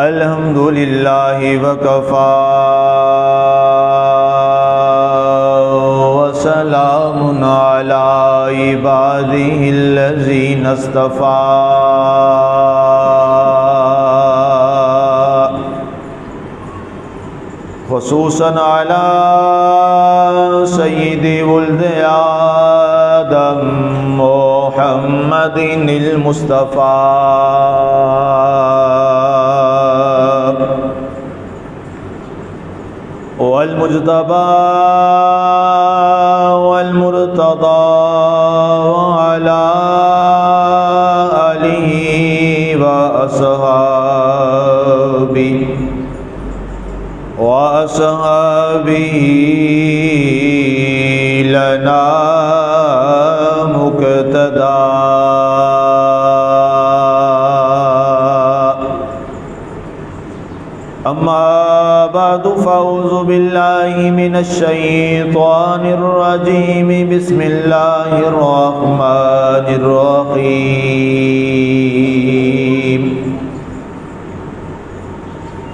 الحمد للہ وکفا وسلام علی عبادہ الذین اصطفى خصوصاً علی سید ولد آدم محمد المصطفى والمجتبى والمرتضى وعلى آلہ وأصحابه لنا مقتدى أما بعد فأعوذ بالله من الشيطان الرجيم بسم الله الرحمن الرحيم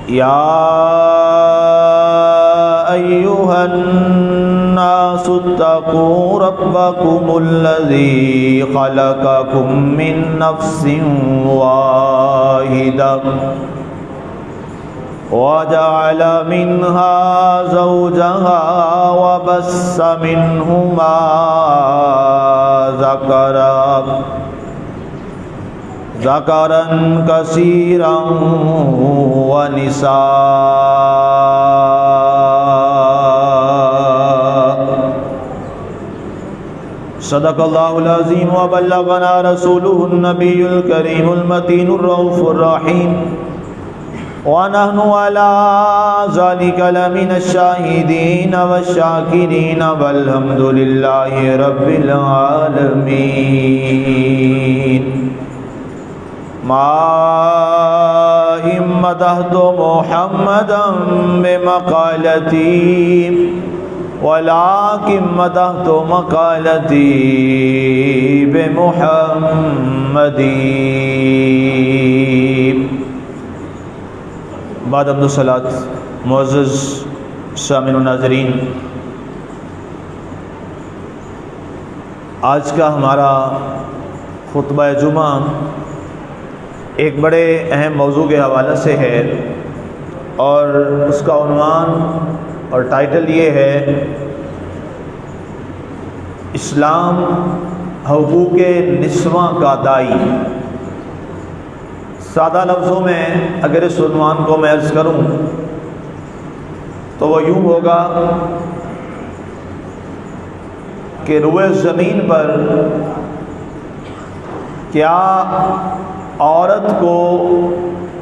يا أيها الناس اتقوا ربكم الذي خلقكم من نفس واحدة وجعل منها زوجها وبث منهما ذكرا كثيرا ونساء صدق الله العظيم وبلغنا رسوله النبي الكريم المتين الرؤوف الرحيم ونحن على ذلك لمن الشاهدين والشاكرين والحمد لله رب العالمين ما مدحت محمدا بمقالتي ولكن مدحت مقالتي بمحمد. بعد حمد و صلاۃ، معزز سامعین و ناظرین، آج کا ہمارا خطبہ جمعہ ایک بڑے اہم موضوع کے حوالے سے ہے، اور اس کا عنوان اور ٹائٹل یہ ہے: اسلام حقوق نسواں کا دائی. سادہ لفظوں میں اگر اس عنوان کو میں عرض کروں تو وہ یوں ہوگا کہ روئے زمین پر کیا عورت کو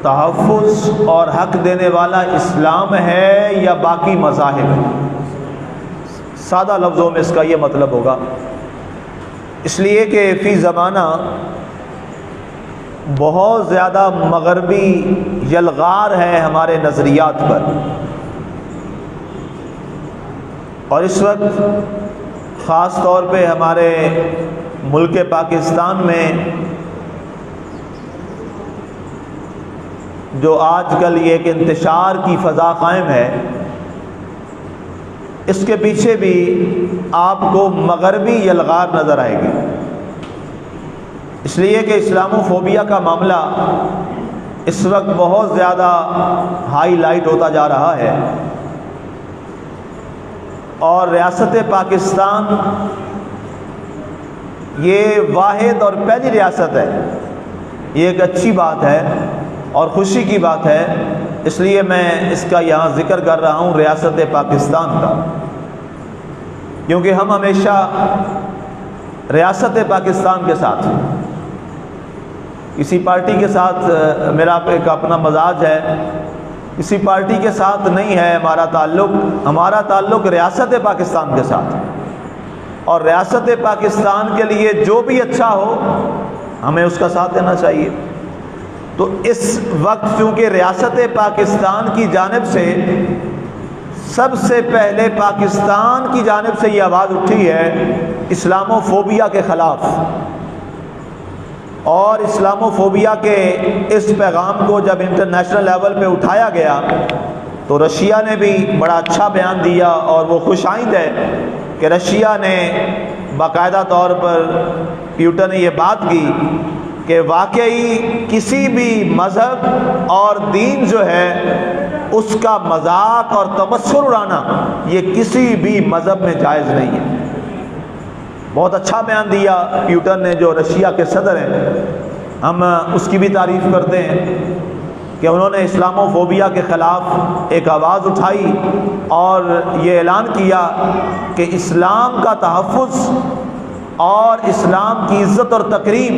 تحفظ اور حق دینے والا اسلام ہے یا باقی مذاہب؟ سادہ لفظوں میں اس کا یہ مطلب ہوگا، اس لیے کہ فی زمانہ بہت زیادہ مغربی یلغار ہے ہمارے نظریات پر، اور اس وقت خاص طور پہ ہمارے ملک پاکستان میں جو آج کل یہ ایک انتشار کی فضا قائم ہے، اس کے پیچھے بھی آپ کو مغربی یلغار نظر آئے گی، اس لیے کہ اسلامو فوبیا کا معاملہ اس وقت بہت زیادہ ہائی لائٹ ہوتا جا رہا ہے، اور ریاست پاکستان یہ واحد اور پہلی ریاست ہے. یہ ایک اچھی بات ہے اور خوشی کی بات ہے، اس لیے میں اس کا یہاں ذکر کر رہا ہوں، ریاست پاکستان کا، کیونکہ ہم ہمیشہ ریاست پاکستان کے ساتھ، کسی پارٹی کے ساتھ میرا ایک اپنا مزاج ہے، کسی پارٹی کے ساتھ نہیں ہے ہمارا تعلق ریاست پاکستان کے ساتھ، اور ریاست پاکستان کے لیے جو بھی اچھا ہو ہمیں اس کا ساتھ دینا چاہیے. تو اس وقت چونکہ ریاست پاکستان کی جانب سے سب سے پہلے پاکستان کی جانب سے یہ آواز اٹھی ہے اسلامو فوبیا کے خلاف، اور اسلاموفوبیا کے اس پیغام کو جب انٹرنیشنل لیول پہ اٹھایا گیا تو رشیا نے بھی بڑا اچھا بیان دیا، اور وہ خوش آئند ہے کہ رشیا نے باقاعدہ طور پر پیوٹن نے یہ بات کی کہ واقعی کسی بھی مذہب اور دین جو ہے اس کا مذاق اور تبصر اڑانا یہ کسی بھی مذہب میں جائز نہیں ہے۔ بہت اچھا بیان دیا پیوٹن نے، جو رشیا کے صدر ہیں، ہم اس کی بھی تعریف کرتے ہیں کہ انہوں نے اسلاموفوبیا کے خلاف ایک آواز اٹھائی اور یہ اعلان کیا کہ اسلام کا تحفظ اور اسلام کی عزت اور تکریم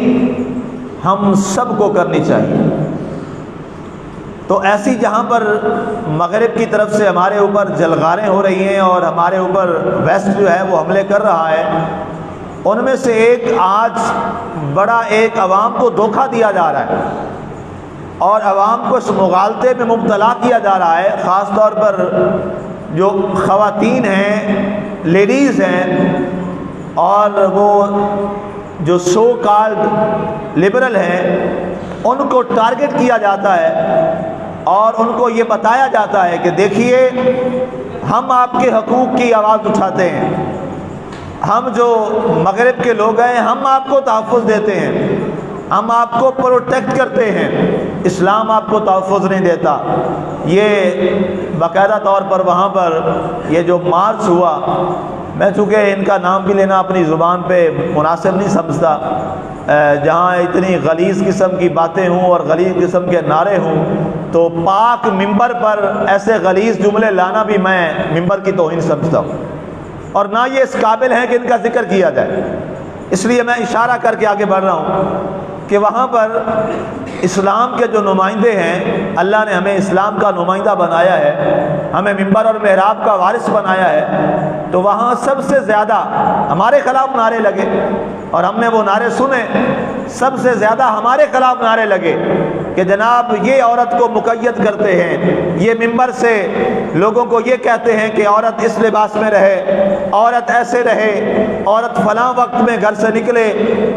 ہم سب کو کرنی چاہیے۔ تو ایسی جہاں پر مغرب کی طرف سے ہمارے اوپر جلغاریں ہو رہی ہیں اور ہمارے اوپر ویسٹ جو ہے وہ حملے کر رہا ہے، ان میں سے ایک آج بڑا ایک عوام کو دھوکہ دیا جا رہا ہے اور عوام کو اس مغالطے میں مبتلا کیا جا رہا ہے، خاص طور پر جو خواتین ہیں، لیڈیز ہیں، اور وہ جو سو کالڈ لبرل ہیں، ان کو ٹارگٹ کیا جاتا ہے اور ان کو یہ بتایا جاتا ہے کہ دیکھیے ہم آپ کے حقوق کی آواز اٹھاتے ہیں، ہم جو مغرب کے لوگ ہیں ہم آپ کو تحفظ دیتے ہیں، ہم آپ کو پروٹیکٹ کرتے ہیں، اسلام آپ کو تحفظ نہیں دیتا۔ یہ باقاعدہ طور پر وہاں پر یہ جو مارچ ہوا، میں چونکہ ان کا نام بھی لینا اپنی زبان پہ مناسب نہیں سمجھتا، جہاں اتنی غلیظ قسم کی باتیں ہوں اور غلیظ قسم کے نعرے ہوں، تو پاک ممبر پر ایسے غلیظ جملے لانا بھی میں ممبر کی توہین سمجھتا ہوں، اور نہ یہ اس قابل ہیں کہ ان کا ذکر کیا جائے۔ اس لیے میں اشارہ کر کے آگے بڑھ رہا ہوں کہ وہاں پر اسلام کے جو نمائندے ہیں، اللہ نے ہمیں اسلام کا نمائندہ بنایا ہے، ہمیں ممبر اور محراب کا وارث بنایا ہے، تو وہاں سب سے زیادہ ہمارے خلاف نعرے لگے اور ہم نے وہ نعرے سنے، سب سے زیادہ ہمارے خلاف نعرے لگے کہ جناب یہ عورت کو مقید کرتے ہیں، یہ ممبر سے لوگوں کو یہ کہتے ہیں کہ عورت اس لباس میں رہے، عورت ایسے رہے، عورت فلاں وقت میں گھر سے نکلے،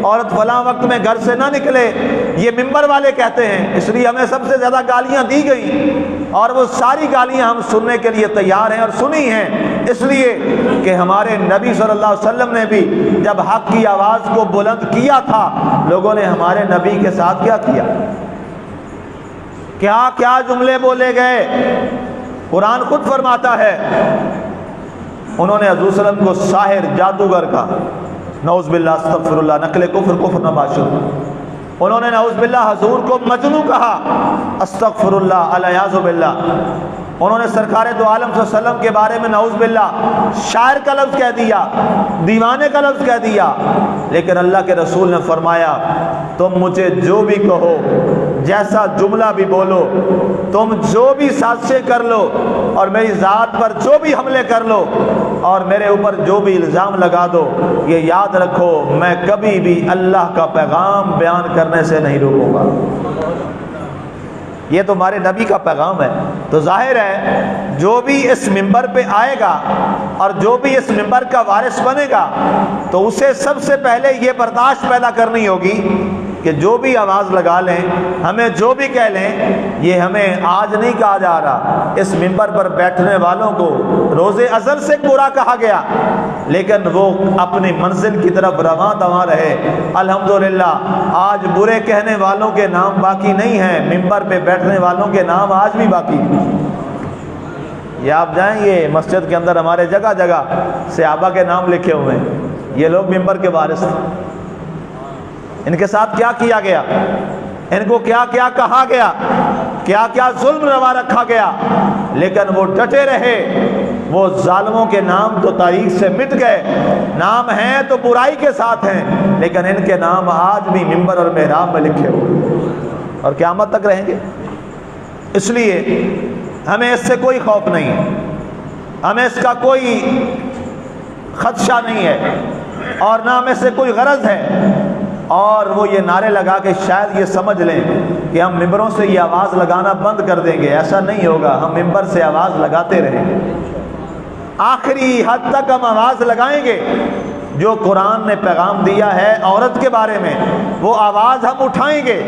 عورت فلاں وقت میں گھر سے نہ نکلے، یہ ممبر والے کہتے ہیں۔ اس لیے ہمیں سب سے زیادہ گالیاں دی گئی اور وہ ساری گالیاں ہم سننے کے لیے تیار ہیں اور سنی ہیں، اس لیے کہ ہمارے نبی صلی اللہ علیہ وسلم نے بھی جب حق کی آواز کو بلند کیا تھا، لوگوں نے ہمارے نبی کے ساتھ کیا کیا، کیا کیا جملے بولے گئے۔ قرآن خود فرماتا ہے انہوں نے حضور صلی اللہ علیہ وسلم کو ساحر، جادوگر کہا، نعوذ باللہ، استغفر اللہ، نقل کفر نباشر۔ انہوں نے نعوذ باللہ حضور کو مجنون کہا، استغفر اللہ، الیاذ باللہ۔ انہوں نے سرکار دو عالم صلی اللہ علیہ وسلم کے بارے میں نعوذ باللہ شاعر کا لفظ کہہ دیا، دیوانے کا لفظ کہہ دیا، لیکن اللہ کے رسول نے فرمایا تم مجھے جو بھی کہو، جیسا جملہ بھی بولو، تم جو بھی سازشیں کر لو اور میری ذات پر جو بھی حملے کر لو اور میرے اوپر جو بھی الزام لگا دو، یہ یاد رکھو میں کبھی بھی اللہ کا پیغام بیان کرنے سے نہیں روکوں گا۔ یہ تو ہمارے نبی کا پیغام ہے۔ تو ظاہر ہے جو بھی اس ممبر پہ آئے گا اور جو بھی اس ممبر کا وارث بنے گا تو اسے سب سے پہلے یہ برداشت پیدا کرنی ہوگی کہ جو بھی آواز لگا لیں، ہمیں جو بھی کہہ لیں، یہ ہمیں آج نہیں کہا جا رہا، اس ممبر پر بیٹھنے والوں کو روز ازل سے برا کہا گیا، لیکن وہ اپنی منزل کی طرف رواں دواں رہے۔ الحمدللہ آج برے کہنے والوں کے نام باقی نہیں ہیں، ممبر پہ بیٹھنے والوں کے نام آج بھی باقی ہیں۔ یہ آپ جائیں، یہ مسجد کے اندر ہمارے جگہ جگہ صحابہ کے نام لکھے ہوئے ہیں، یہ لوگ ممبر کے وارث تھے۔ ان کے ساتھ کیا کیا گیا، ان کو کیا کیا کہا گیا، کیا کیا ظلم روا رکھا گیا، لیکن وہ ڈٹے رہے۔ وہ ظالموں کے نام تو تاریخ سے مٹ گئے، نام ہیں تو برائی کے ساتھ ہیں، لیکن ان کے نام آج بھی ممبر اور محراب میں لکھے ہوئے اور قیامت تک رہیں گے۔ اس لیے ہمیں اس سے کوئی خوف نہیں ہے، ہمیں اس کا کوئی خدشہ نہیں ہے اور نہ ہمیں سے کوئی غرض ہے، اور وہ یہ نعرے لگا کے شاید یہ سمجھ لیں کہ ہم ممبروں سے یہ آواز لگانا بند کر دیں گے۔ ایسا نہیں ہوگا، ہم ممبر سے آواز لگاتے رہیں گے، آخری حد تک ہم آواز لگائیں گے جو قرآن نے پیغام دیا ہے عورت کے بارے میں، وہ آواز ہم اٹھائیں گے۔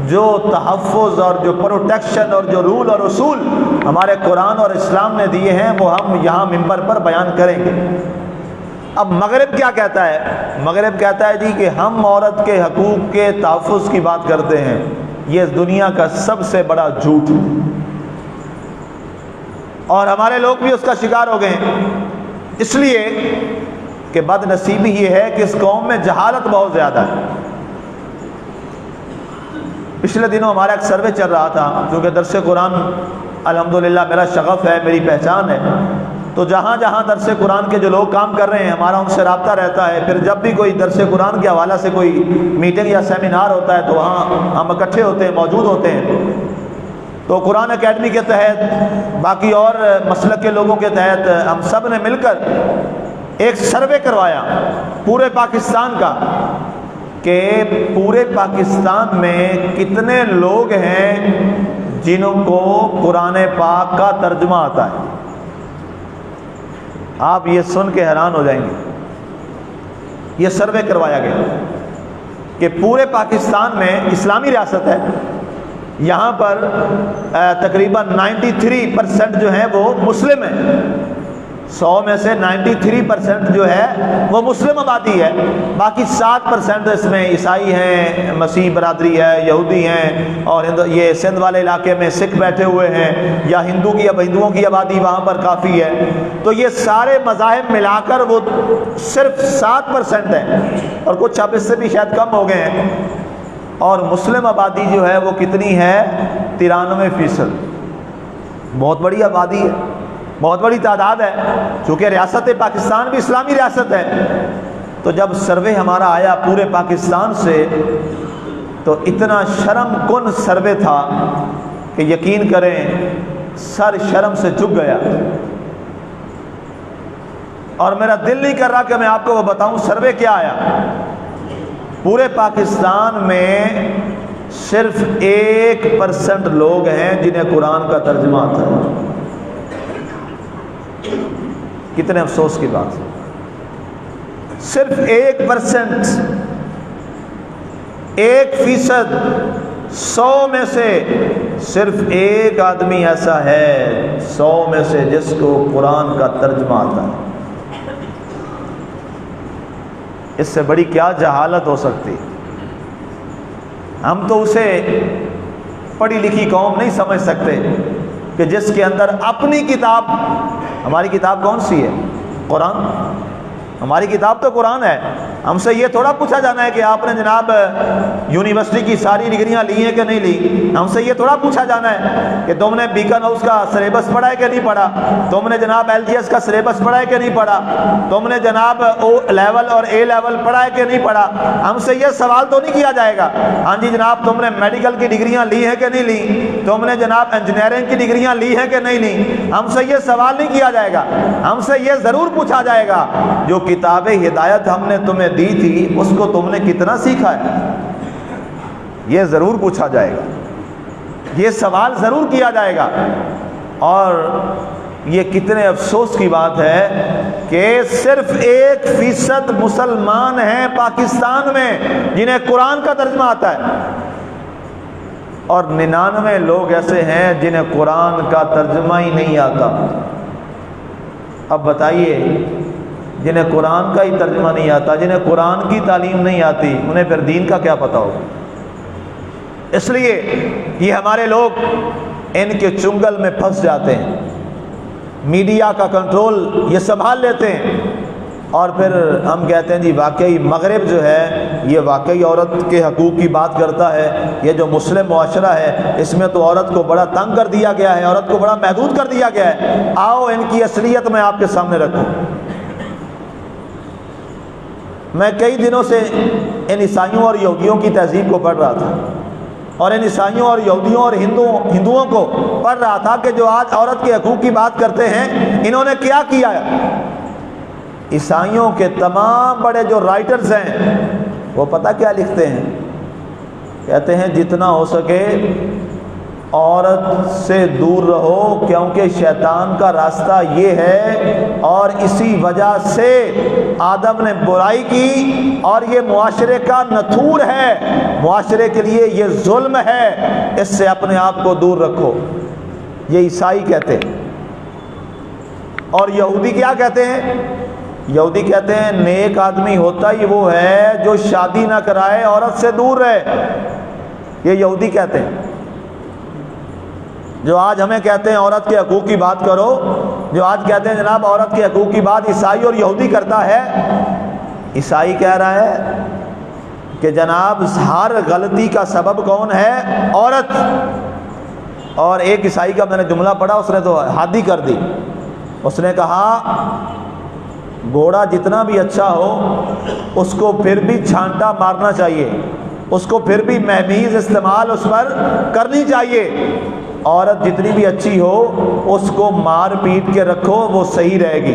جو تحفظ اور جو پروٹیکشن اور جو رول اور اصول ہمارے قرآن اور اسلام نے دیے ہیں وہ ہم یہاں ممبر پر بیان کریں گے۔ اب مغرب کیا کہتا ہے؟ مغرب کہتا ہے جی کہ ہم عورت کے حقوق کے تحفظ کی بات کرتے ہیں، یہ دنیا کا سب سے بڑا جھوٹ، اور ہمارے لوگ بھی اس کا شکار ہو گئے ہیں، اس لیے کہ بد نصیبی یہ ہے کہ اس قوم میں جہالت بہت زیادہ ہے۔ پچھلے دنوں ہمارا ایک سروے چل رہا تھا، کیونکہ درس قرآن الحمدللہ میرا شغف ہے، میری پہچان ہے، تو جہاں جہاں درس قرآن کے جو لوگ کام کر رہے ہیں ہمارا ان سے رابطہ رہتا ہے، پھر جب بھی کوئی درس قرآن کے حوالہ سے کوئی میٹنگ یا سیمینار ہوتا ہے تو وہاں ہم اکٹھے ہوتے ہیں، موجود ہوتے ہیں۔ تو قرآن اکیڈمی کے تحت، باقی اور مسلک کے لوگوں کے تحت ہم سب نے مل کر ایک سروے کروایا پورے پاکستان کا، کہ پورے پاکستان میں کتنے لوگ ہیں جنہوں کو قرآن پاک کا ترجمہ آتا ہے۔ آپ یہ سن کے حیران ہو جائیں گے، یہ سروے کروایا گیا کہ پورے پاکستان میں اسلامی ریاست ہے، یہاں پر تقریباً 93% جو ہیں وہ مسلم ہیں، 100 میں سے 93% جو ہے وہ مسلم آبادی ہے، باقی 7% اس میں عیسائی ہیں، مسیح برادری ہے، یہودی ہیں، اور یہ سندھ والے علاقے میں سکھ بیٹھے ہوئے ہیں، یا ہندوؤں کی آبادی وہاں پر کافی ہے۔ تو یہ سارے مذاہب ملا کر وہ صرف 7% ہیں، اور کچھ اب اس سے بھی شاید کم ہو گئے ہیں، اور مسلم آبادی جو ہے وہ کتنی ہے؟ 93%۔ بہت بڑی آبادی ہے، بہت بڑی تعداد ہے، چونکہ ریاست پاکستان بھی اسلامی ریاست ہے۔ تو جب سروے ہمارا آیا پورے پاکستان سے تو اتنا شرم کن سروے تھا کہ یقین کریں سر شرم سے جھک گیا، اور میرا دل نہیں کر رہا کہ میں آپ کو وہ بتاؤں سروے کیا آیا۔ پورے پاکستان میں صرف 1% لوگ ہیں جنہیں قرآن کا ترجمہ آتا ہے۔ کتنے افسوس کی بات ہے، صرف 1%، 1%، 100 میں سے صرف ایک آدمی ایسا ہے 100 میں سے جس کو قرآن کا ترجمہ آتا ہے۔ اس سے بڑی کیا جہالت ہو سکتی؟ ہم تو اسے پڑھی لکھی قوم نہیں سمجھ سکتے کہ جس کے اندر اپنی کتاب، ہماری کتاب کون سی ہے؟ قرآن۔ ہماری کتاب تو قرآن ہے۔ ہم سے یہ تھوڑا پوچھا جانا ہے کہ آپ نے جناب یونیورسٹی کی ساری ڈگریاں لی ہیں کہ نہیں لی۔ ہم سے یہ تھوڑا پوچھا جانا ہے کہ تم نے بیکن ہاؤس کا سلیبس پڑھا ہے کہ نہیں پڑھا، تم نے جناب LGS کا سلیبس پڑھا ہے کہ نہیں پڑھا، تم نے جناب O لیول اور A لیول پڑھا ہے کہ نہیں پڑھا۔ ہم سے یہ سوال تو نہیں کیا جائے گا ہاں جی جناب تم نے میڈیکل کی ڈگریاں لی ہیں کہ نہیں لی، تم نے جناب انجینئرنگ کی ڈگریاں لی ہیں کہ نہیں لی۔ ہم سے یہ سوال نہیں کیا جائے گا، ہم سے یہ ضرور پوچھا جائے گا جو کتاب ہدایت ہم نے تمہیں دی تھی اس کو تم نے کتنا سیکھا ہے، یہ ضرور پوچھا جائے گا، یہ سوال ضرور کیا جائے گا۔ اور یہ کتنے افسوس کی بات ہے کہ صرف 1% مسلمان ہیں پاکستان میں جنہیں قرآن کا ترجمہ آتا ہے، اور 99 لوگ ایسے ہیں جنہیں قرآن کا ترجمہ ہی نہیں آتا۔ اب بتائیے جنہیں قرآن کا ہی ترجمہ نہیں آتا، جنہیں قرآن کی تعلیم نہیں آتی، انہیں پھر دین کا کیا پتہ ہوگا؟ اس لیے یہ ہمارے لوگ ان کے چنگل میں پھنس جاتے ہیں، میڈیا کا کنٹرول یہ سنبھال لیتے ہیں، اور پھر ہم کہتے ہیں جی واقعی مغرب جو ہے یہ واقعی عورت کے حقوق کی بات کرتا ہے، یہ جو مسلم معاشرہ ہے اس میں تو عورت کو بڑا تنگ کر دیا گیا ہے، عورت کو بڑا محدود کر دیا گیا ہے۔ آؤ ان کی اصلیت میں آپ کے سامنے رکھوں۔ میں کئی دنوں سے ان عیسائیوں اور یہودیوں کی تہذیب کو پڑھ رہا تھا، اور ان عیسائیوں اور یہودیوں اور ہندوؤں کو پڑھ رہا تھا کہ جو آج عورت کے حقوق کی بات کرتے ہیں انہوں نے کیا کیا ہے۔ عیسائیوں کے تمام بڑے جو رائٹرز ہیں وہ پتہ کیا لکھتے ہیں؟ کہتے ہیں جتنا ہو سکے عورت سے دور رہو کیونکہ شیطان کا راستہ یہ ہے، اور اسی وجہ سے آدم نے برائی کی، اور یہ معاشرے کا نتھور ہے، معاشرے کے لیے یہ ظلم ہے، اس سے اپنے آپ کو دور رکھو۔ یہ عیسائی کہتے ہیں۔ اور یہودی کیا کہتے ہیں؟ یہودی کہتے ہیں نیک آدمی ہوتا ہی وہ ہے جو شادی نہ کرائے، عورت سے دور رہے۔ یہ یہودی کہتے ہیں۔ جو آج ہمیں کہتے ہیں عورت کے حقوق کی بات کرو، جو آج کہتے ہیں جناب عورت کے حقوق کی بات عیسائی اور یہودی کرتا ہے۔ عیسائی کہہ رہا ہے کہ جناب ہر غلطی کا سبب کون ہے؟ عورت۔ اور ایک عیسائی کا میں نے جملہ پڑھا، اس نے تو حد ہی کر دی۔ اس نے کہا گھوڑا جتنا بھی اچھا ہو اس کو پھر بھی چھانٹا مارنا چاہیے، اس کو پھر بھی مہمیز استعمال اس پر کرنی چاہیے۔ عورت جتنی بھی اچھی ہو اس کو مار پیٹ کے رکھو، وہ صحیح رہے گی۔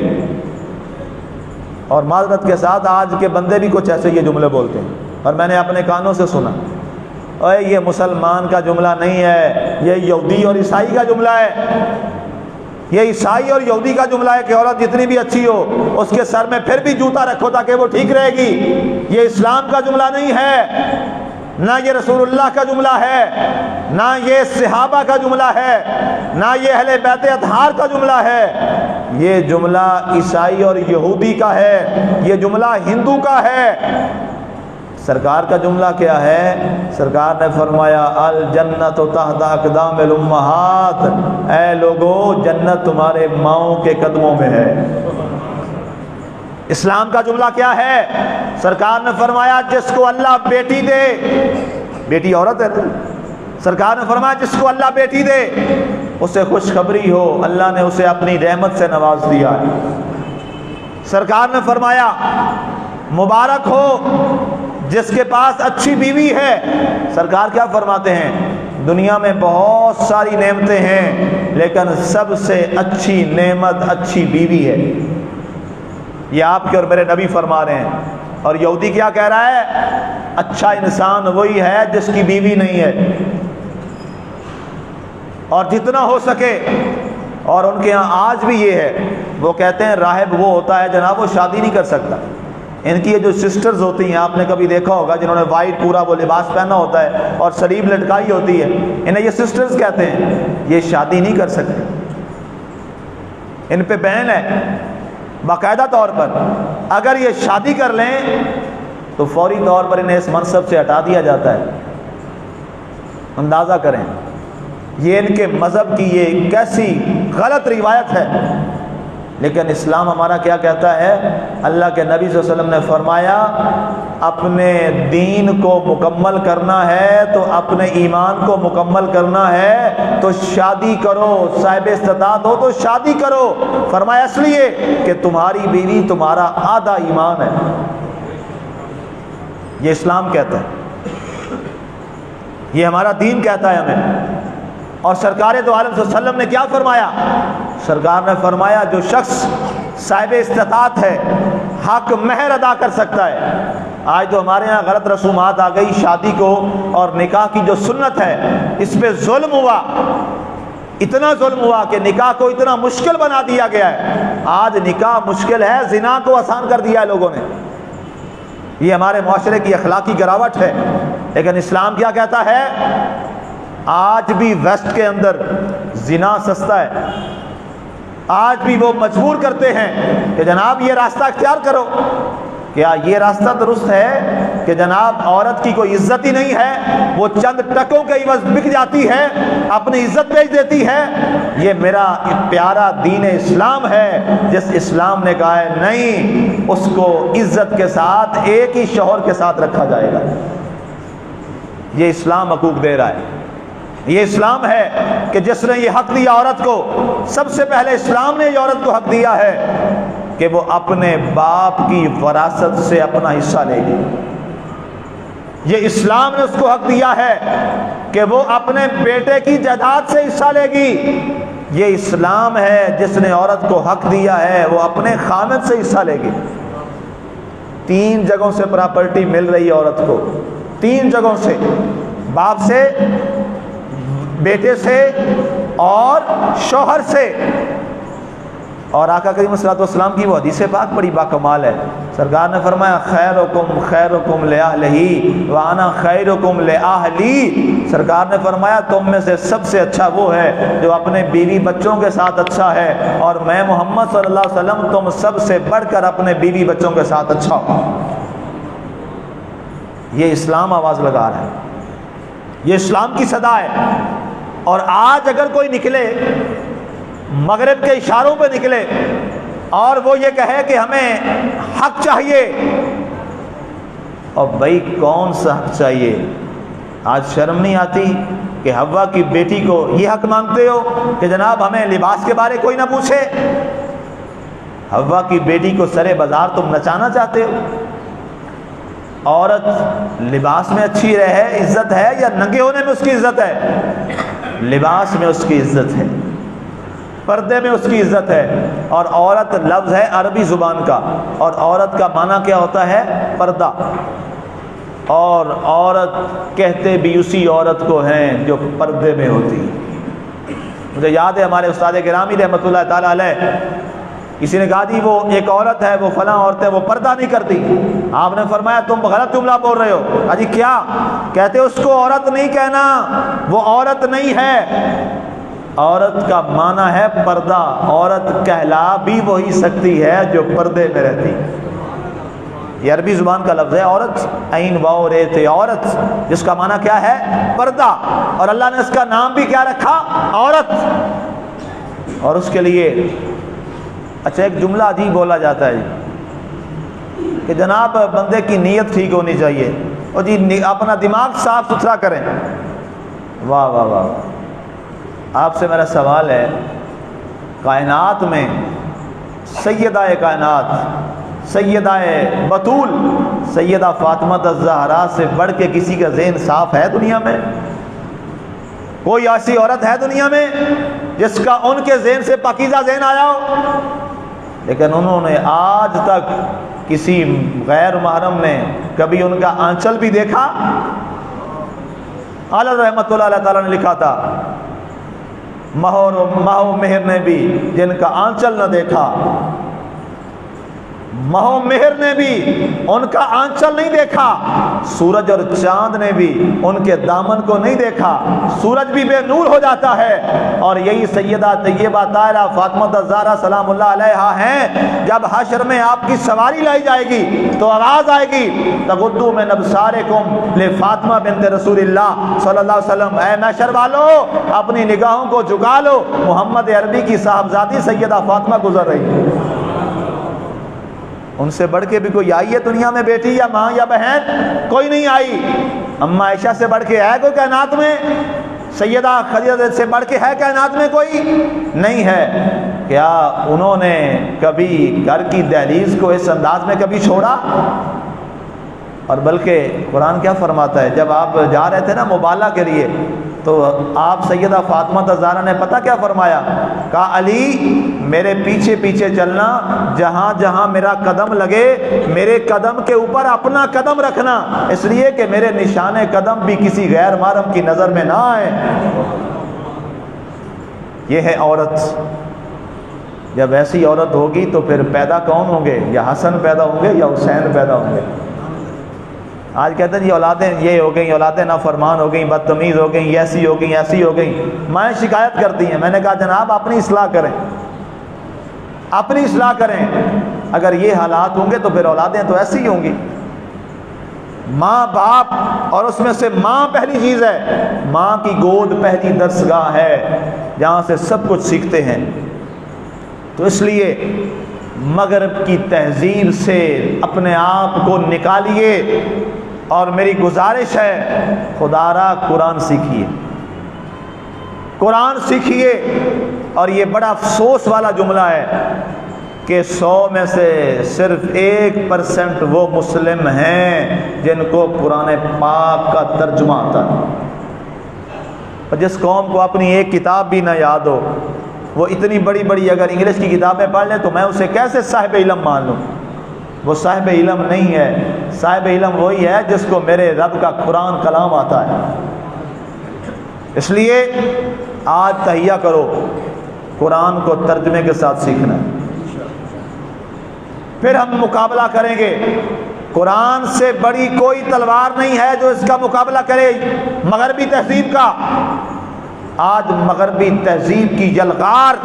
اور معذرت کے ساتھ آج کے بندے بھی کچھ ایسے یہ جملے بولتے ہیں، اور میں نے اپنے کانوں سے سنا۔ اے یہ مسلمان کا جملہ نہیں ہے، یہ یہودی اور عیسائی کا جملہ ہے۔ یہ عیسائی اور یہودی کا جملہ ہے کہ عورت جتنی بھی اچھی ہو اس کے سر میں پھر بھی جوتا رکھو تاکہ وہ ٹھیک رہے گی۔ یہ اسلام کا جملہ نہیں ہے، نہ یہ رسول اللہ کا جملہ ہے، نہ یہ صحابہ کا جملہ ہے، نہ یہ اہل بیت اطہار کا جملہ ہے۔ یہ جملہ عیسائی اور یہودی کا ہے، یہ جملہ ہندو کا ہے۔ سرکار کا جملہ کیا ہے؟ سرکار نے فرمایا الجنت تحت اقدام الامہات، اے لوگو جنت تمہارے ماؤں کے قدموں میں ہے۔ اسلام کا جملہ کیا ہے؟ سرکار نے فرمایا جس کو اللہ بیٹی دے، بیٹی عورت ہے، سرکار نے فرمایا جس کو اللہ بیٹی دے اسے خوشخبری ہو، اللہ نے اسے اپنی رحمت سے نواز دیا ہے۔ سرکار نے فرمایا مبارک ہو جس کے پاس اچھی بیوی ہے۔ سرکار کیا فرماتے ہیں؟ دنیا میں بہت ساری نعمتیں ہیں لیکن سب سے اچھی نعمت اچھی بیوی ہے۔ یہ آپ کے اور میرے نبی فرما رہے ہیں۔ اور یہودی کیا کہہ رہا ہے؟ اچھا انسان وہی ہے جس کی بیوی نہیں ہے۔ اور جتنا ہو سکے، اور ان کے ہاں آج بھی یہ ہے، وہ کہتے ہیں راہب وہ ہوتا ہے جناب وہ شادی نہیں کر سکتا۔ ان کی یہ جو سسٹرز ہوتی ہیں آپ نے کبھی دیکھا ہوگا جنہوں نے وائٹ پورا وہ لباس پہنا ہوتا ہے اور سلیب لٹکائی ہوتی ہے، انہیں یہ سسٹرز کہتے ہیں۔ یہ شادی نہیں کر سکتے، ان پہ بین ہے باقاعدہ طور پر۔ اگر یہ شادی کر لیں تو فوری طور پر انہیں اس منصب سے ہٹا دیا جاتا ہے۔ اندازہ کریں یہ ان کے مذہب کی یہ کیسی غلط روایت ہے۔ لیکن اسلام ہمارا کیا کہتا ہے؟ اللہ کے نبی صلی اللہ علیہ وسلم نے فرمایا اپنے دین کو مکمل کرنا ہے تو اپنے ایمان کو مکمل کرنا ہے تو شادی کرو، صاحب استطاعت ہو تو شادی کرو۔ فرمایا اس لیے کہ تمہاری بیوی تمہارا آدھا ایمان ہے۔ یہ اسلام کہتا ہے، یہ ہمارا دین کہتا ہے ہمیں۔ اور سرکار دو عالم صلی اللہ علیہ وسلم نے کیا فرمایا؟ سرکار نے فرمایا جو شخص صاحب استطاعت ہے حق مہر ادا کر سکتا ہے۔ آج تو ہمارے ہاں غلط رسومات آ گئی، شادی کو اور نکاح کی جو سنت ہے اس پہ ظلم ہوا، اتنا ظلم ہوا کہ نکاح کو اتنا مشکل بنا دیا گیا ہے۔ آج نکاح مشکل ہے، زنا کو آسان کر دیا ہے لوگوں نے۔ یہ ہمارے معاشرے کی اخلاقی گراوٹ ہے۔ لیکن اسلام کیا کہتا ہے؟ آج بھی ویسٹ کے اندر زنا سستا ہے، آج بھی وہ مجبور کرتے ہیں کہ جناب یہ راستہ اختیار کرو۔ کیا یہ راستہ درست ہے کہ جناب عورت کی کوئی عزت ہی نہیں ہے، وہ چند ٹکوں کے عوض بک جاتی ہے، اپنی عزت بیچ دیتی ہے؟ یہ میرا پیارا دین اسلام ہے جس اسلام نے کہا ہے نہیں، اس کو عزت کے ساتھ ایک ہی شوہر کے ساتھ رکھا جائے گا۔ یہ اسلام حقوق دے رہا ہے۔ یہ اسلام ہے کہ جس نے یہ حق دیا عورت کو، سب سے پہلے اسلام نے یہ عورت کو حق دیا ہے کہ وہ اپنے باپ کی وراثت سے اپنا حصہ لے گی۔ یہ اسلام نے اس کو حق دیا ہے کہ وہ اپنے بیٹے کی جائیداد سے حصہ لے گی۔ یہ اسلام ہے جس نے عورت کو حق دیا ہے وہ اپنے خامد سے حصہ لے گی۔ 3 جگہوں سے پراپرٹی مل رہی ہے عورت کو، 3 جگہوں سے، باپ سے، بیٹے سے اور شوہر سے۔ اور آقا کریم صلی اللہ علیہ وسلم کی وہ حدیث پاک بڑی باکمال ہے، سرکار نے فرمایا خیرکم خیرکم لأہلہ وانا خیرکم لأہلی۔ سرکار نے فرمایا تم میں سے سب سے اچھا وہ ہے جو اپنے بیوی بچوں کے ساتھ اچھا ہے، اور میں محمد صلی اللہ علیہ وسلم تم سب سے بڑھ کر اپنے بیوی بچوں کے ساتھ اچھا ہوں۔ یہ اسلام آواز لگا رہا ہے، یہ اسلام کی صدا ہے۔ اور آج اگر کوئی نکلے مغرب کے اشاروں پہ نکلے اور وہ یہ کہے کہ ہمیں حق چاہیے، اور بھائی کون سا حق چاہیے؟ آج شرم نہیں آتی کہ حوا کی بیٹی کو یہ حق مانگتے ہو کہ جناب ہمیں لباس کے بارے کوئی نہ پوچھے؟ حوا کی بیٹی کو سرے بازار تم نچانا چاہتے ہو؟ عورت لباس میں اچھی رہے عزت ہے یا ننگے ہونے میں اس کی عزت ہے؟ لباس میں اس کی عزت ہے، پردے میں اس کی عزت ہے۔ اور عورت لفظ ہے عربی زبان کا، اور عورت کا معنی کیا ہوتا ہے؟ پردہ۔ اور عورت کہتے بھی اسی عورت کو ہیں جو پردے میں ہوتی۔ مجھے یاد ہے ہمارے استاد گرامی رحمۃ اللہ تعالی علیہ، کسی نے کہا جی وہ ایک عورت ہے، وہ فلاں عورت ہے، وہ پردہ نہیں کرتی۔ آپ نے فرمایا تم غلط جملہ بول رہے ہو۔ جی کیا کہتے؟ اس کو عورت نہیں کہنا، وہ عورت نہیں ہے۔ عورت کا معنی ہے پردہ، عورت کہلا بھی وہی سکتی ہے جو پردے میں رہتی۔ یہ عربی زبان کا لفظ ہے عورت، عین واو رے تھے عورت، جس کا معنی کیا ہے؟ پردہ۔ اور اللہ نے اس کا نام بھی کیا رکھا؟ عورت۔ اور اس کے لیے اچھا ایک جملہ عجیب بولا جاتا ہے کہ جناب بندے کی نیت ٹھیک ہونی چاہیے، اور جی اپنا دماغ صاف ستھرا کریں۔ واہ واہ واہ! آپ سے میرا سوال ہے، کائنات میں سیدہ کائنات، سیدہ بطول، سیدہ فاطمہ الزہرا سے بڑھ کے کسی کا ذہن صاف ہے دنیا میں؟ کوئی ایسی عورت ہے دنیا میں جس کا ان کے ذہن سے پاکیزہ ذہن آیا ہو؟ لیکن انہوں نے آج تک کسی غیر محرم نے کبھی ان کا آنچل بھی دیکھا؟ اعلیٰ رحمۃ اللہ تعالیٰ نے لکھا تھا مہو مہر نے بھی جن کا آنچل نہ دیکھا، مہو مہر نے بھی ان کا آنچل نہیں دیکھا، سورج اور چاند نے بھی ان کے دامن کو نہیں دیکھا، سورج بھی بے نور ہو جاتا ہے۔ اور یہی سیدہ طیبہ طاہرہ فاطمہ الزہرا سلام اللہ علیہا ہیں۔ جب حشر میں آپ کی سواری لائی جائے گی تو آواز آئے گی تغدو من ابصارکم لفاطمہ بنت رسول اللہ صلی اللہ علیہ وسلم، اے محشر والو اپنی نگاہوں کو جھکا لو، محمد عربی کی صاحبزادی سیدہ فاطمہ گزر رہی ہے۔ ان سے بڑھ کے بھی کوئی آئی ہے دنیا میں بیٹی یا ماں یا بہن؟ کوئی نہیں آئی۔ اما عائشہ سے بڑھ کے ہے کوئی کائنات میں؟ سیدہ خدیجہ سے بڑھ کے ہے کائنات میں کوئی؟ نہیں ہے۔ کیا انہوں نے کبھی گھر کی دہلیز کو اس انداز میں کبھی چھوڑا؟ اور بلکہ قرآن کیا فرماتا ہے، جب آپ جا رہے تھے نا مبالغہ کے لیے تو آپ سیدہ فاطمہ الزہرا نے پتہ کیا فرمایا؟ کہا علی میرے پیچھے پیچھے چلنا، جہاں جہاں میرا قدم لگے میرے قدم کے اوپر اپنا قدم رکھنا، اس لیے کہ میرے نشان قدم بھی کسی غیر محرم کی نظر میں نہ آئے۔ یہ ہے عورت۔ جب ایسی عورت ہوگی تو پھر پیدا کون ہوں گے؟ یا حسن پیدا ہوں گے یا حسین پیدا ہوں گے؟ آج کہتے ہیں یہ اولادیں یہ ہو گئیں، اولادیں نافرمان ہو گئیں، بدتمیز ہو گئیں، ایسی ہو گئیں ایسی ہو گئیں۔ مائیں شکایت کرتی ہیں۔ میں نے کہا جناب اپنی اصلاح کریں، اپنی اصلاح کریں۔ اگر یہ حالات ہوں گے تو پھر اولادیں تو ایسی ہی ہوں گی۔ ماں باپ، اور اس میں سے ماں پہلی چیز ہے، ماں کی گود پہلی درسگاہ ہے جہاں سے سب کچھ سیکھتے ہیں۔ تو اس لیے مغرب کی تہذیب سے اپنے آپ کو نکالیے، اور میری گزارش ہے خدا را قرآن سیکھیے، قرآن سیکھیے۔ اور یہ بڑا افسوس والا جملہ ہے کہ 100 میں سے صرف 1% وہ مسلم ہیں جن کو قرآن پاک کا ترجمہ آتا ہے۔ اور جس قوم کو اپنی ایک کتاب بھی نہ یاد ہو، وہ اتنی بڑی بڑی اگر انگلش کی کتابیں پڑھ لیں تو میں اسے کیسے صاحب علم مان لوں؟ وہ صاحب علم نہیں ہے۔ صاحب علم وہی ہے جس کو میرے رب کا قرآن کلام آتا ہے۔ اس لیے آج تہیہ کرو، قرآن کو ترجمے کے ساتھ سیکھنا ہے، پھر ہم مقابلہ کریں گے۔ قرآن سے بڑی کوئی تلوار نہیں ہے جو اس کا مقابلہ کرے مغربی تہذیب کا۔ آج مغربی تہذیب کی یلغار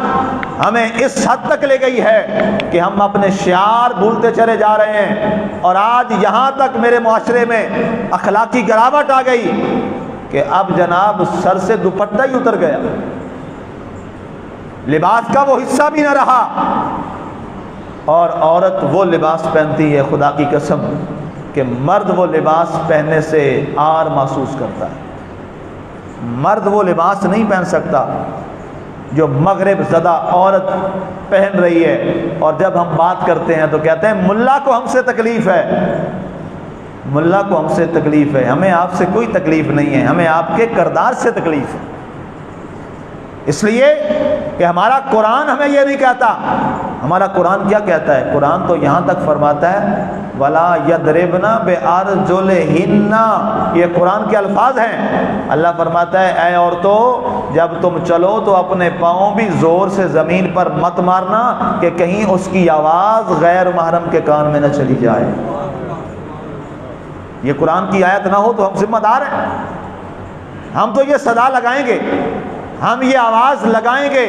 ہمیں اس حد تک لے گئی ہے کہ ہم اپنے شعار بھولتے چلے جا رہے ہیں، اور آج یہاں تک میرے معاشرے میں اخلاقی گراوٹ آ گئی کہ اب جناب سر سے دوپٹہ ہی اتر گیا، لباس کا وہ حصہ بھی نہ رہا، اور عورت وہ لباس پہنتی ہے خدا کی قسم کہ مرد وہ لباس پہننے سے عار محسوس کرتا ہے۔ مرد وہ لباس نہیں پہن سکتا جو مغرب زدہ عورت پہن رہی ہے، اور جب ہم بات کرتے ہیں تو کہتے ہیں ملا کو ہم سے تکلیف ہے، ملا کو ہم سے تکلیف ہے۔ ہمیں آپ سے کوئی تکلیف نہیں ہے، ہمیں آپ کے کردار سے تکلیف ہے، اس لیے کہ ہمارا قرآن ہمیں یہ نہیں کہتا۔ ہمارا قرآن کیا کہتا ہے؟ قرآن تو یہاں تک فرماتا ہے وَلَا يَضْرِبْنَ بِأَرْجُلِهِنَّ، یہ قرآن کے الفاظ ہیں۔ اللہ فرماتا ہے اے عورتوں جب تم چلو تو اپنے پاؤں بھی زور سے زمین پر مت مارنا کہ کہیں اس کی آواز غیر محرم کے کان میں نہ چلی جائے۔ یہ قرآن کی آیت نہ ہو تو ہم ذمہ دار ہیں، ہم تو یہ صدا لگائیں گے، ہم یہ آواز لگائیں گے،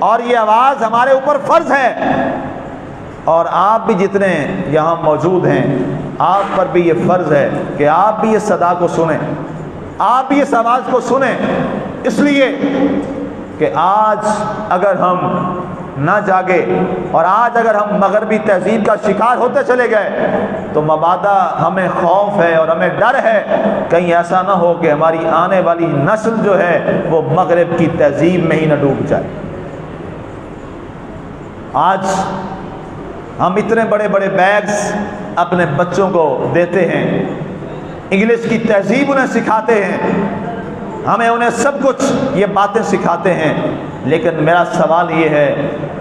اور یہ آواز ہمارے اوپر فرض ہے۔ اور آپ بھی جتنے یہاں موجود ہیں آپ پر بھی یہ فرض ہے کہ آپ بھی اس صدا کو سنیں، آپ بھی اس آواز کو سنیں، اس لیے کہ آج اگر ہم نہ جاگے اور آج اگر ہم مغربی تہذیب کا شکار ہوتے چلے گئے تو مبادا ہمیں خوف ہے اور ہمیں ڈر ہے کہیں ایسا نہ ہو کہ ہماری آنے والی نسل جو ہے وہ مغرب کی تہذیب میں ہی نہ ڈوب جائے۔ آج ہم اتنے بڑے بڑے بیگز اپنے بچوں کو دیتے ہیں، انگلش کی تہذیب انہیں سکھاتے ہیں، ہمیں انہیں سب کچھ یہ باتیں سکھاتے ہیں، لیکن میرا سوال یہ ہے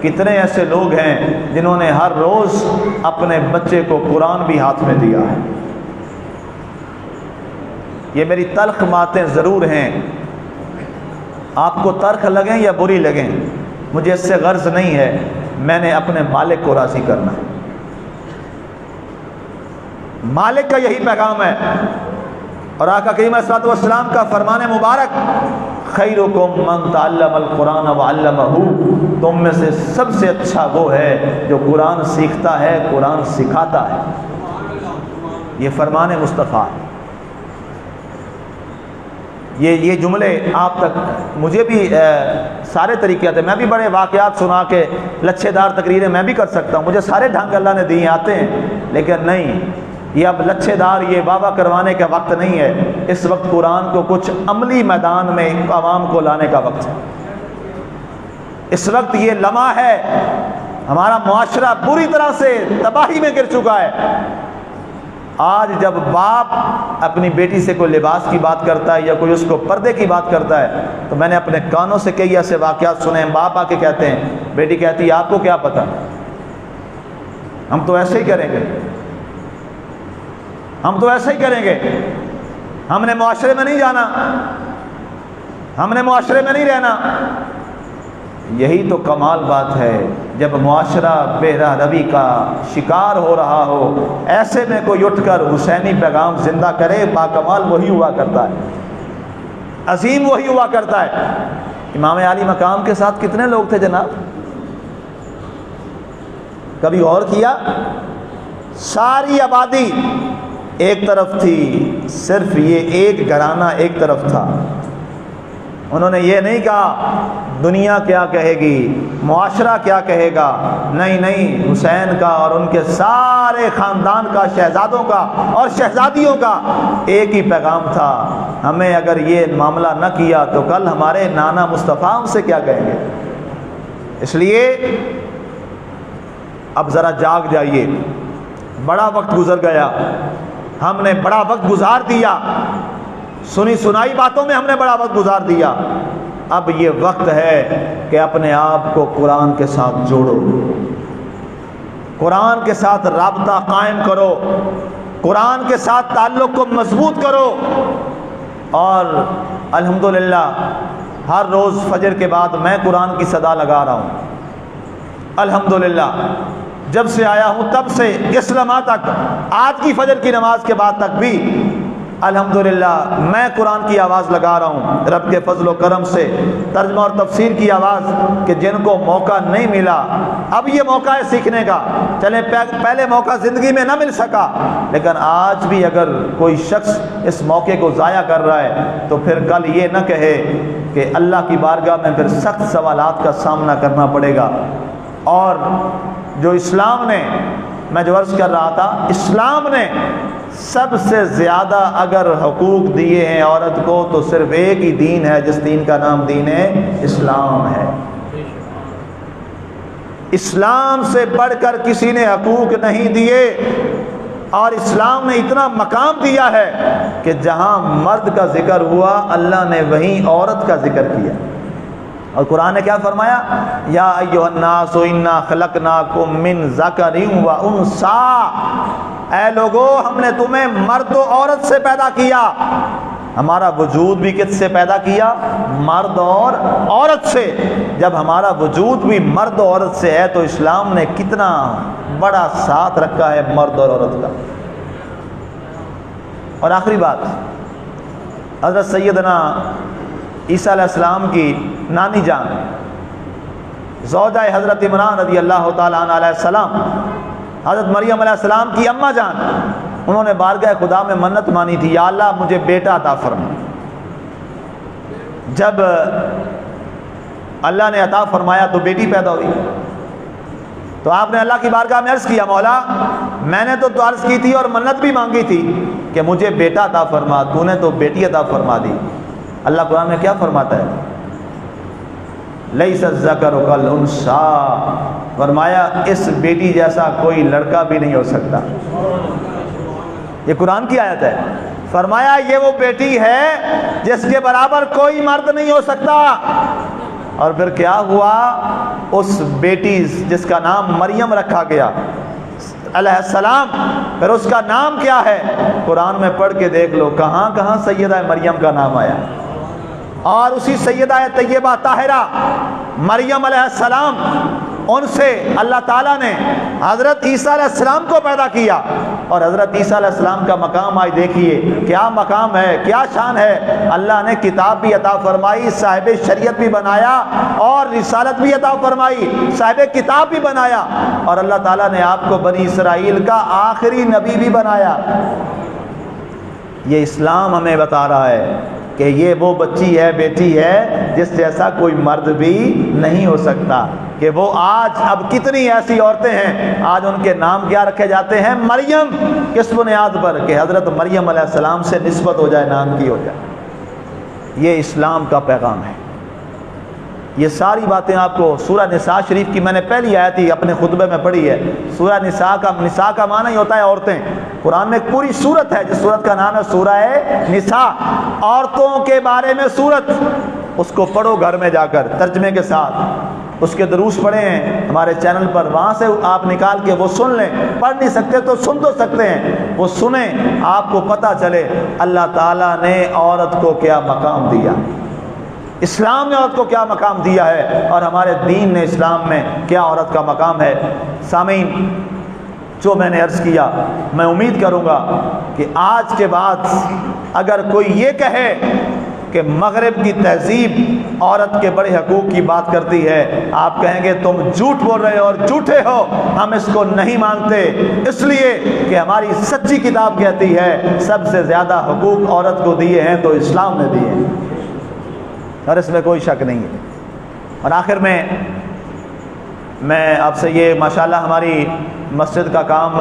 کتنے ایسے لوگ ہیں جنہوں نے ہر روز اپنے بچے کو قرآن بھی ہاتھ میں دیا ہے؟ یہ میری تلخ باتیں ضرور ہیں، آپ کو تلخ لگیں یا بری لگیں مجھے اس سے غرض نہیں ہے، میں نے اپنے مالک کو راضی کرنا ہے۔ مالک کا یہی پیغام ہے، اور آقا کریم صلی اللہ علیہ وسلم کا فرمان مبارک خیرکم من تعلم القرآن وعلمہ، تم میں سے سب سے اچھا وہ ہے جو قرآن سیکھتا ہے قرآن سکھاتا ہے، یہ فرمان مصطفیٰ ہے۔ یہ جملے آپ تک مجھے بھی سارے طریقے آتے ہیں، میں بھی بڑے واقعات سنا کے لچھے دار تقریریں میں بھی کر سکتا ہوں، مجھے سارے ڈھنگ اللہ نے دیے آتے ہیں، لیکن نہیں، یہ اب لچھے دار یہ واہ کروانے کا وقت نہیں ہے، اس وقت قرآن کو کچھ عملی میدان میں عوام کو لانے کا وقت ہے۔ اس وقت یہ لمحہ ہے، ہمارا معاشرہ بری طرح سے تباہی میں گر چکا ہے۔ آج جب باپ اپنی بیٹی سے کوئی لباس کی بات کرتا ہے یا کوئی اس کو پردے کی بات کرتا ہے تو میں نے اپنے کانوں سے کئی ایسے واقعات سنے ہیں، باپ آ کے کہتے ہیں، بیٹی کہتی ہے آپ کو کیا پتہ، ہم تو ایسے ہی کریں گے، ہم تو ایسے ہی کریں گے، ہم نے معاشرے میں نہیں جانا، ہم نے معاشرے میں نہیں رہنا۔ یہی تو کمال بات ہے، جب معاشرہ بے راہ روی کا شکار ہو رہا ہو، ایسے میں کوئی اٹھ کر حسینی پیغام زندہ کرے، باکمال وہی ہوا کرتا ہے، عظیم وہی ہوا کرتا ہے۔ امام عالی مقام کے ساتھ کتنے لوگ تھے جناب؟ کبھی غور کیا؟ ساری آبادی ایک طرف تھی، صرف یہ ایک گھرانہ ایک طرف تھا۔ انہوں نے یہ نہیں کہا دنیا کیا کہے گی، معاشرہ کیا کہے گا، نہیں نہیں، حسین کا اور ان کے سارے خاندان کا، شہزادوں کا اور شہزادیوں کا ایک ہی پیغام تھا، ہمیں اگر یہ معاملہ نہ کیا تو کل ہمارے نانا مصطفیٰ ہم سے کیا کہیں گے۔ اس لیے اب ذرا جاگ جائیے، بڑا وقت گزر گیا، ہم نے بڑا وقت گزار دیا، سنی سنائی باتوں میں ہم نے بڑا وقت گزار دیا، اب یہ وقت ہے کہ اپنے آپ کو قرآن کے ساتھ جوڑو، قرآن کے ساتھ رابطہ قائم کرو، قرآن کے ساتھ تعلق کو مضبوط کرو، اور الحمدللہ ہر روز فجر کے بعد میں قرآن کی صدا لگا رہا ہوں الحمدللہ، جب سے آیا ہوں تب سے اس لمحہ تک، آج کی فجر کی نماز کے بعد تک بھی الحمدللہ میں قرآن کی آواز لگا رہا ہوں رب کے فضل و کرم سے، ترجمہ اور تفسیر کی آواز، کہ جن کو موقع نہیں ملا اب یہ موقع ہے سیکھنے کا۔ چلیں پہلے موقع زندگی میں نہ مل سکا، لیکن آج بھی اگر کوئی شخص اس موقع کو ضائع کر رہا ہے تو پھر کل یہ نہ کہے کہ اللہ کی بارگاہ میں پھر سخت سوالات کا سامنا کرنا پڑے گا۔ اور جو اسلام نے، میں جو عرض کر رہا تھا، اسلام نے سب سے زیادہ اگر حقوق دیے ہیں عورت کو تو صرف ایک ہی دین ہے، جس دین کا نام دین اسلام ہے۔ اسلام سے بڑھ کر کسی نے حقوق نہیں دیے، اور اسلام نے اتنا مقام دیا ہے کہ جہاں مرد کا ذکر ہوا اللہ نے وہیں عورت کا ذکر کیا۔ اور قرآن نے کیا فرمایا؟ یا ایھا الناس انا خلقناکم من ذکر و انثی، اے لوگو ہم نے تمہیں مرد و عورت سے پیدا کیا۔ ہمارا وجود بھی کس سے پیدا کیا؟ مرد اور عورت سے۔ جب ہمارا وجود بھی مرد و عورت سے ہے تو اسلام نے کتنا بڑا ساتھ رکھا ہے مرد اور عورت کا۔ اور آخری بات، حضرت سیدنا عیسیٰ علیہ السلام کی نانی جان زوجہ حضرت عمران رضی اللہ تعالیٰ عنہ علیہ السلام، حضرت مریم علیہ السلام کی اماں جان، انہوں نے بارگاہ خدا میں منت مانی تھی، یا اللہ مجھے بیٹا عطا فرما۔ جب اللہ نے عطا فرمایا تو بیٹی پیدا ہوئی، تو آپ نے اللہ کی بارگاہ میں عرض کیا، مولا میں نے تو عرض کی تھی اور منت بھی مانگی تھی کہ مجھے بیٹا عطا فرما، تو نے تو بیٹی عطا فرما دی۔ اللہ قرآن میں کیا فرماتا ہے؟ لیس الذکر کالانثی، فرمایا اس بیٹی جیسا کوئی لڑکا بھی نہیں ہو سکتا۔ یہ قرآن کی آیت ہے۔ فرمایا یہ وہ بیٹی ہے جس کے برابر کوئی مرد نہیں ہو سکتا۔ اور پھر کیا ہوا؟ اس بیٹی جس کا نام مریم رکھا گیا علیہ السلام، پھر اس کا نام کیا ہے؟ قرآن میں پڑھ کے دیکھ لو، کہاں کہاں سیدہ مریم کا نام آیا۔ اور اسی سیدہ طیبہ طاہرہ مریم علیہ السلام، ان سے اللہ تعالیٰ نے حضرت عیسیٰ علیہ السلام کو پیدا کیا۔ اور حضرت عیسیٰ علیہ السلام کا مقام آج دیکھیے کیا مقام ہے، کیا شان ہے۔ اللہ نے کتاب بھی عطا فرمائی، صاحب شریعت بھی بنایا، اور رسالت بھی عطا فرمائی، صاحب کتاب بھی بنایا، اور اللہ تعالیٰ نے آپ کو بنی اسرائیل کا آخری نبی بھی بنایا۔ یہ اسلام ہمیں بتا رہا ہے کہ یہ وہ بچی ہے، بیٹی ہے جس جیسا کوئی مرد بھی نہیں ہو سکتا۔ کہ وہ آج اب کتنی ایسی عورتیں ہیں، آج ان کے نام کیا رکھے جاتے ہیں؟ مریم، کس بنیاد پر؟ کہ حضرت مریم علیہ السلام سے نسبت ہو جائے، نام کی ہو جائے۔ یہ اسلام کا پیغام ہے۔ یہ ساری باتیں آپ کو سورہ نساء شریف کی میں نے پہلی آیت ہی اپنے خطبے میں پڑھی ہے۔ سورہ نساء کا معنی ہی ہوتا ہے عورتیں۔ قرآن میں ایک پوری سورت ہے جس سورت کا نام ہے سورہ نساء، عورتوں کے بارے میں سورت۔ اس کو پڑھو گھر میں جا کر ترجمے کے ساتھ، اس کے دروس پڑھے ہیں ہمارے چینل پر، وہاں سے آپ نکال کے وہ سن لیں۔ پڑھ نہیں سکتے تو سن تو سکتے ہیں، وہ سنیں، آپ کو پتہ چلے اللہ تعالیٰ نے عورت کو کیا مقام دیا، اسلام نے عورت کو کیا مقام دیا ہے، اور ہمارے دین نے اسلام میں کیا عورت کا مقام ہے۔ سامعین، جو میں نے عرض کیا، میں امید کروں گا کہ آج کے بعد اگر کوئی یہ کہے کہ مغرب کی تہذیب عورت کے بڑے حقوق کی بات کرتی ہے، آپ کہیں گے تم جھوٹ بول رہے ہو اور جھوٹے ہو، ہم اس کو نہیں مانتے، اس لیے کہ ہماری سچی کتاب کہتی ہے سب سے زیادہ حقوق عورت کو دیے ہیں تو اسلام نے دیے ہیں، اور اس میں کوئی شک نہیں ہے۔ اور آخر میں آپ سے یہ، ماشاءاللہ ہماری مسجد کا کام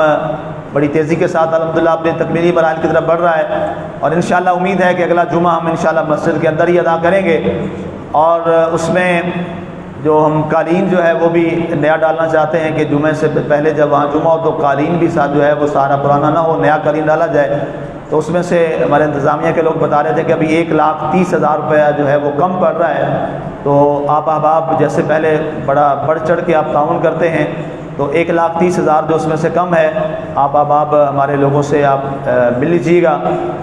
بڑی تیزی کے ساتھ الحمدللہ اپنی تکمیلی مراحل کی طرف بڑھ رہا ہے، اور انشاءاللہ امید ہے کہ اگلا جمعہ ہم انشاءاللہ مسجد کے اندر ہی ادا کریں گے، اور اس میں جو ہم قالین جو ہے وہ بھی نیا ڈالنا چاہتے ہیں کہ جمعے سے پہلے جب وہاں جمعہ ہو تو قالین بھی ساتھ جو ہے وہ سارا پرانا نہ ہو، نیا قالین ڈالا جائے۔ تو اس میں سے ہمارے انتظامیہ کے لوگ بتا رہے تھے کہ ابھی 1,30,000 روپیہ جو ہے وہ کم پڑ رہا ہے، تو آپ احباب جیسے پہلے بڑا بڑھ چڑھ کے آپ تعاون کرتے ہیں، تو تو 1,30,000 جو اس میں سے کم ہے آپ ہمارے لوگوں سے آپ مل لیجیے گا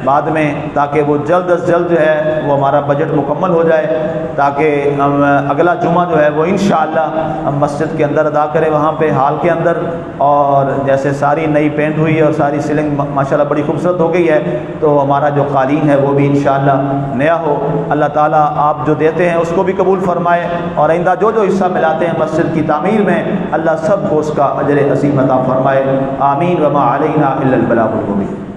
بعد میں، تاکہ وہ جلد از جلد جو ہے وہ ہمارا بجٹ مکمل ہو جائے، تاکہ ہم اگلا جمعہ جو ہے وہ انشاءاللہ ہم مسجد کے اندر ادا کریں، وہاں پہ ہال کے اندر۔ اور جیسے ساری نئی پینٹ ہوئی ہے اور ساری سیلنگ ماشاءاللہ بڑی خوبصورت ہو گئی ہے، تو ہمارا جو قالین ہے وہ بھی انشاءاللہ نیا ہو۔ اللہ تعالیٰ آپ جو دیتے ہیں اس کو بھی قبول فرمائے، اور آئندہ جو حصہ ملاتے ہیں مسجد کی تعمیر میں، اللہ سب کو اس کا اجر عظیم عطا فرمائے۔ آمین۔ وما علینا الا البلاغ المبین۔